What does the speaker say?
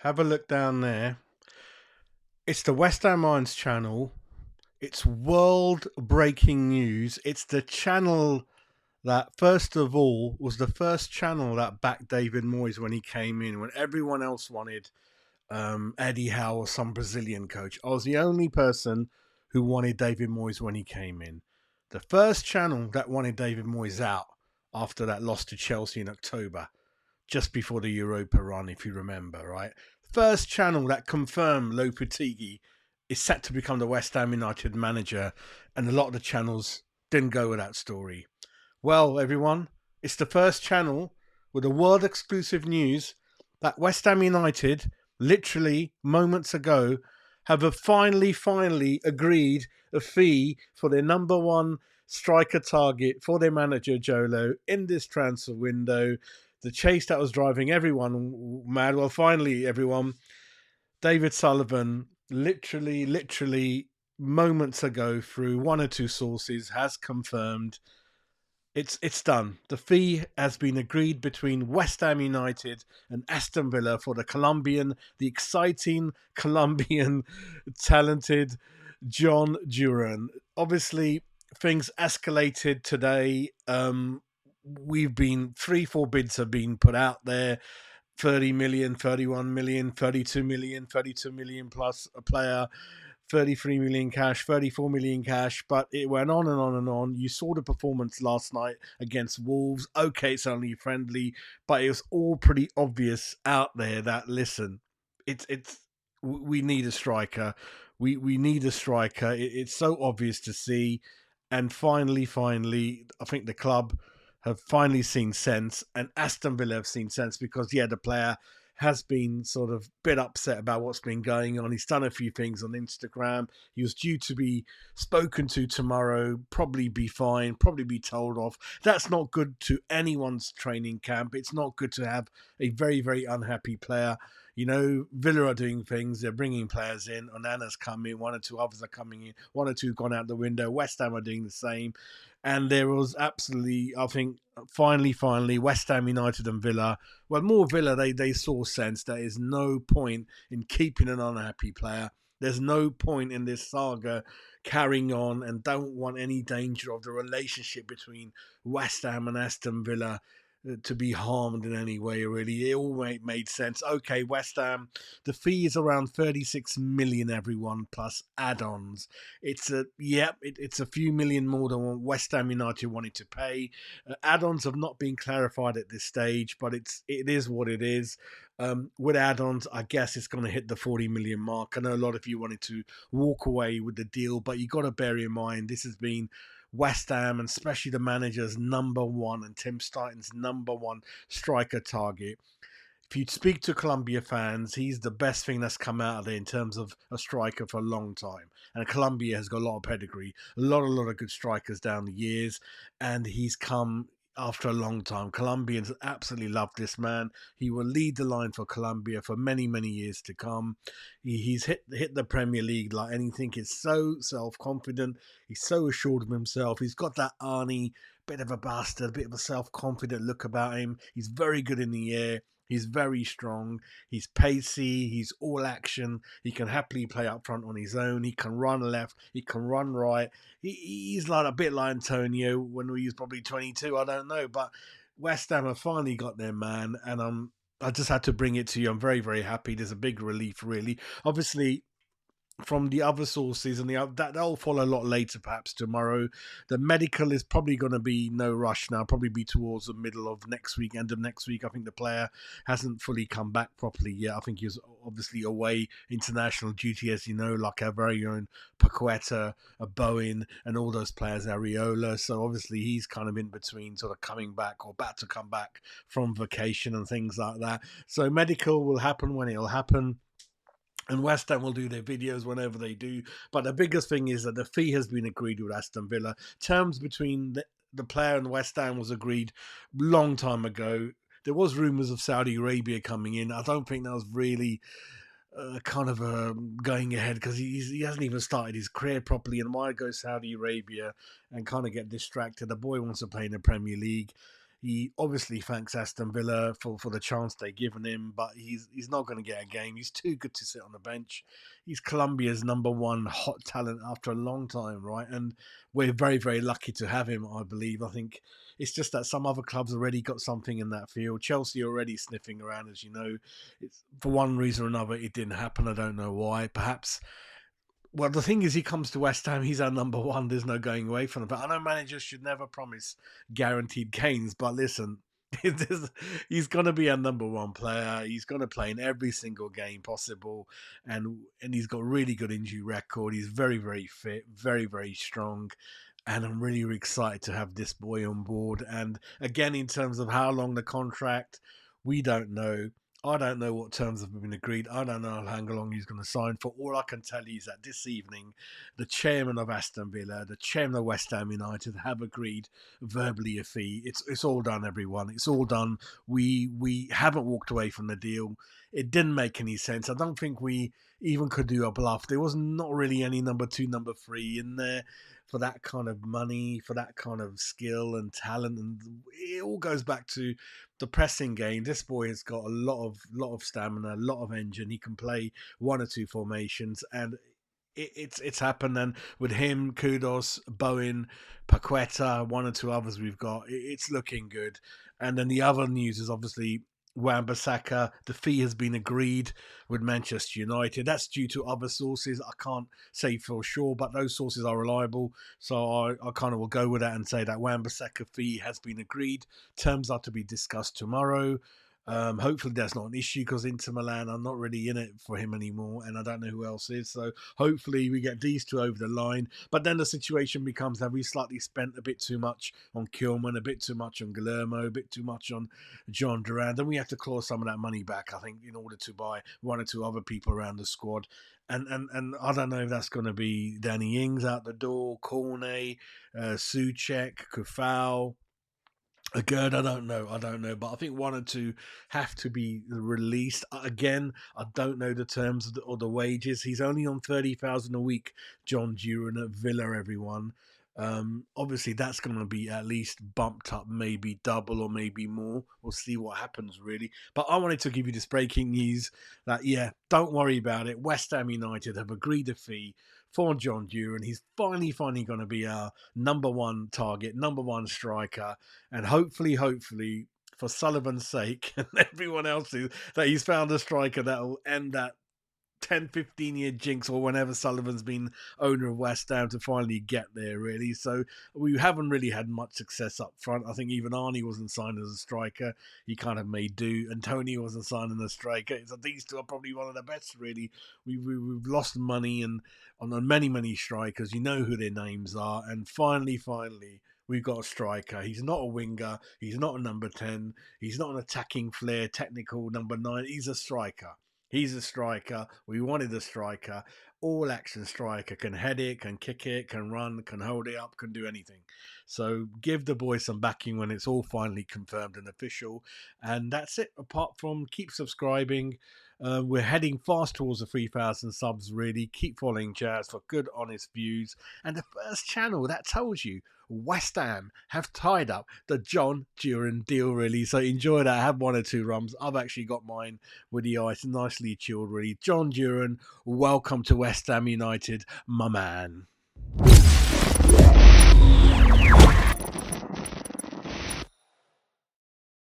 Have a look down there. It's the West Ham Irons channel. It's world breaking news. It's the channel that, first of all, was the first channel that backed David Moyes when he came in, when everyone else wanted Eddie Howe or some Brazilian coach. I was the only person who wanted David Moyes when he came in. The first channel that wanted David Moyes out after that loss to Chelsea in October, just before the Europa run, if you remember, right? First channel that confirmed Lopetegui is set to become the West Ham United manager, and a lot of the channels didn't go with that story. Well, everyone, it's the first channel with the world exclusive news that West Ham United, literally moments ago, have finally agreed a fee for their number one striker target for their manager Jolo in this transfer window. The chase that was driving everyone mad. Well, finally, everyone, David Sullivan, literally moments ago, through one or two sources, has confirmed it's done. The fee has been agreed between West Ham United and Aston Villa for the exciting Colombian, talented Jhon Durán. Obviously, things escalated today. We've been 3, 4 bids have been put out there. 30 million, 31 million, 32 million, 32 million plus a player, 33 million cash, 34 million cash, but it went on and on and on. You saw the performance last night against Wolves. Okay, it's only friendly, but it was all pretty obvious out there that, listen, it's we need a striker. We need a striker. It's so obvious to see. And finally, I think the club have finally seen sense, and Aston Villa have seen sense because, yeah, the player has been sort of a bit upset about what's been going on. He's done a few things on Instagram. He was due to be spoken to tomorrow, probably be fined, probably be told off. That's not good to anyone's training camp. It's not good to have a very, very unhappy player. You know, Villa are doing things. They're bringing players in. Onana's coming. One or two others are coming in. One or two have gone out the window. West Ham are doing the same. And there was absolutely, I think, finally, West Ham United and Villa. Well, more Villa, they saw sense. There is no point in keeping an unhappy player. There's no point in this saga carrying on, and don't want any danger of the relationship between West Ham and Aston Villa to be harmed in any way, really. It all made sense. Okay, West Ham, the fee is around 36 million, everyone, plus add-ons. It's a few million more than what West Ham United wanted to pay. Add-ons have not been clarified at this stage, but it is what it is. With add-ons, I guess it's going to hit the 40 million mark. I know a lot of you wanted to walk away with the deal, but you got to bear in mind this has been West Ham, and especially the manager's number one and Tim Steidten's number one striker target. If you speak to Colombia fans, he's the best thing that's come out of there in terms of a striker for a long time. And Colombia has got a lot of pedigree, a lot of good strikers down the years, and he's come after a long time. Colombians absolutely love this man. He will lead the line for Colombia for many, many years to come. He's hit the Premier League like anything. He's so self-confident. He's so assured of himself. He's got that Arnie, bit of a bastard, a bit of a self-confident look about him. He's very good in the air. He's very strong. He's pacey. He's all action. He can happily play up front on his own. He can run left. He can run right. He's like a bit like Antonio when he was probably 22. I don't know. But West Ham have finally got their man. And I just had to bring it to you. I'm very, very happy. There's a big relief, really. Obviously, from the other sources, and that'll follow a lot later, perhaps tomorrow. The medical is probably going to be no rush now, probably be towards the middle of next week, end of next week. I think the player hasn't fully come back properly yet. I think he was obviously away international duty, as you know, like our very own Paqueta, Bowen, and all those players, Areola. So obviously he's kind of in between, sort of coming back or about to come back from vacation and things like that. So medical will happen when it'll happen. And West Ham will do their videos whenever they do. But the biggest thing is that the fee has been agreed with Aston Villa. Terms between the player and West Ham was agreed long time ago. There was rumours of Saudi Arabia coming in. I don't think that was really going ahead because he hasn't even started his career properly. And why go Saudi Arabia and kind of get distracted? The boy wants to play in the Premier League. He obviously thanks Aston Villa for the chance they've given him, but he's not going to get a game. He's too good to sit on the bench. He's Colombia's number one hot talent after a long time, right? And we're very, very lucky to have him, I believe. I think it's just that some other clubs already got something in that field. Chelsea already sniffing around, as you know. It's, for one reason or another, it didn't happen. I don't know why. Perhaps well, the thing is, he comes to West Ham, he's our number one. There's no going away from it. But I know managers should never promise guaranteed gains. But listen, he's going to be our number one player. He's going to play in every single game possible. And he's got a really good injury record. He's very, very fit, very, very strong. And I'm really, really excited to have this boy on board. And again, in terms of how long the contract, we don't know. I don't know what terms have been agreed. I don't know how long he's going to sign for. All I can tell you is that this evening, the chairman of Aston Villa, the chairman of West Ham United have agreed verbally a fee. It's all done, everyone. It's all done. We haven't walked away from the deal. It didn't make any sense. I don't think we even could do a bluff. There was not really any number two, number three in there for that kind of money, for that kind of skill and talent, and it all goes back to the pressing game. This boy has got a lot of stamina, a lot of engine. He can play one or two formations, and it's happened. And with him, Kudos, Bowen, Paqueta, one or two others we've got, it's looking good. And then the other news is obviously Wan-Bissaka, the fee has been agreed with Manchester United. That's due to other sources. I can't say for sure, but those sources are reliable. So I kind of will go with that and say that Wan-Bissaka fee has been agreed. Terms are to be discussed tomorrow. Hopefully that's not an issue because Inter Milan are not really in it for him anymore, and I don't know who else is. So hopefully we get these two over the line. But then the situation becomes that we slightly spent a bit too much on Kilman, a bit too much on Guillermo, a bit too much on Jhon Durán. Then we have to claw some of that money back, I think, in order to buy one or two other people around the squad. And I don't know if that's going to be Danny Ings out the door, Cornet, Souček, Kufal. Good, I don't know, but I think one or two have to be released. Again, I don't know the terms of or the wages. He's only on 30,000 a week. Jhon Durán at Villa, everyone. Obviously, that's going to be at least bumped up, maybe double or maybe more. We'll see what happens, really. But I wanted to give you this breaking news that, yeah, don't worry about it. West Ham United have agreed a fee for Jhon Durán. He's finally going to be our number one target, number one striker. And hopefully, for Sullivan's sake and everyone else's, that he's found a striker that will end that 10-15 year jinx or whenever Sullivan's been owner of West Ham to finally get there, really. So we haven't really had much success up front. I think even Arnie wasn't signed as a striker. He kind of made do. And Tony wasn't signed as a striker. So these two are probably one of the best, really. We've lost money and on many strikers. You know who their names are. And finally, we've got a striker. He's not a winger. He's not a number 10. He's not an attacking flair, technical number 9. He's a striker. He's a striker. We wanted a striker. All action striker. Can head it, can kick it, can run, can hold it up, can do anything. So give the boys some backing when it's all finally confirmed and official. And that's it. Apart from keep subscribing. We're heading fast towards the 3,000 subs, really. Keep following Jazz for good, honest views. And the first channel that tells you West Ham have tied up the Jhon Durán deal, really. So enjoy that. I have one or two rums. I've actually got mine with the ice, nicely chilled, really. Jhon Durán, welcome to West Ham United, my man.